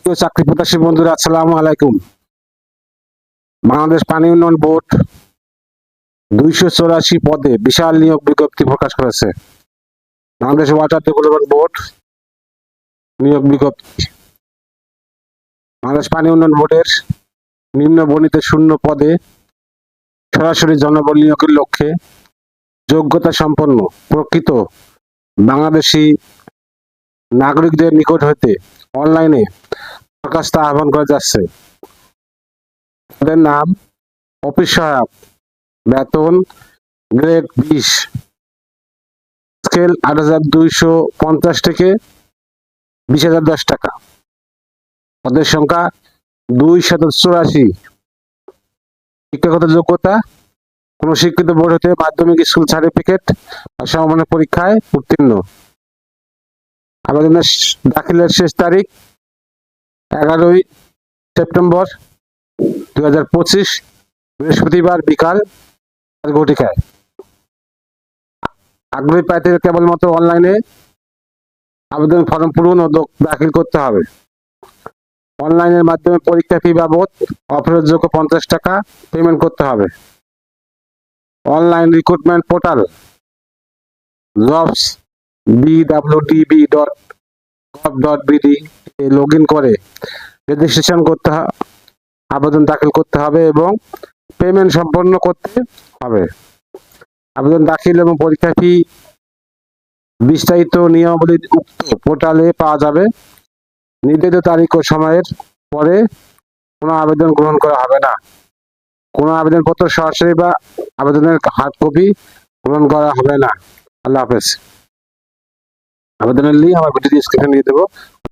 প্রিয় চাকরি প্রত্যাশী বন্ধুরা, আসসালামু আলাইকুম। বাংলাদেশ পানি উন্নয়ন বোর্ড 284 পদে বিশাল নিয়োগ বিজ্ঞপ্তি প্রকাশ করেছে। বাংলাদেশ ওয়াটার ডেভেলপমেন্ট বোর্ড নিয়োগ বিজ্ঞপ্তি। বাংলাদেশ পানি উন্নয়ন বোর্ডের নিম্ন বর্ণিত শূন্য পদে সরাসরি জনবল নিয়োগের লক্ষ্যে যোগ্যতা সম্পন্ন প্রকৃত বাংলাদেশি নাগরিকদের নিকট হতে অনলাইনে দরখাস্ত আহ্বান করা যাচ্ছে। তাদের নাম: অফিস সহায়ক, বেতন গ্রেড 20, স্কেল 8,250 থেকে 20,010 টাকা। পদের সংখ্যা 284। শিক্ষাগত যোগ্যতা: কোন শিক্ষিত বোর্ড হতে মাধ্যমিক স্কুল সার্টিফিকেট বা সমমানের পরীক্ষায় উত্তীর্ণ। আবেদনের দাখিলের শেষ তারিখ 11 সেপ্টেম্বর 2025, বৃহস্পতিবার বিকাল 4 ঘটিকায়। আগ্রহী প্রার্থীদের কেবলমাত্র অনলাইনে আবেদন ফর্ম পূরণ ও দাখিল করতে হবে। অনলাইনের মাধ্যমে পরীক্ষা ফি বাবদ অফেরতযোগ্য 50 টাকা পেমেন্ট করতে হবে। Online recruitment portal jobs.bwdb.gov.bd A log in করে রেজিস্ট্রেশন করতে আবেদন দাখিল করতে হবে এবং পেমেন্ট সম্পন্ন করতে হবে। আবেদন দাখিল এবং পরীক্ষা ফি বিস্তারিত নিয়মাবলী উক্ত পোর্টালে পাওয়া যাবে। নির্ধারিত তারিখ ও সময়ের পরে কোনো আবেদন গ্রহণ করা হবে না। কোনো আবেদনপত্র সরাসরি বা আবেদনের হার্ড কপি গ্রহণ করা হবে না। আল্লাহ হাফেজ। আবেদনের লিঙ্ক আমার ভিডিও ডেসক্রিপশনে দিয়ে দেবো।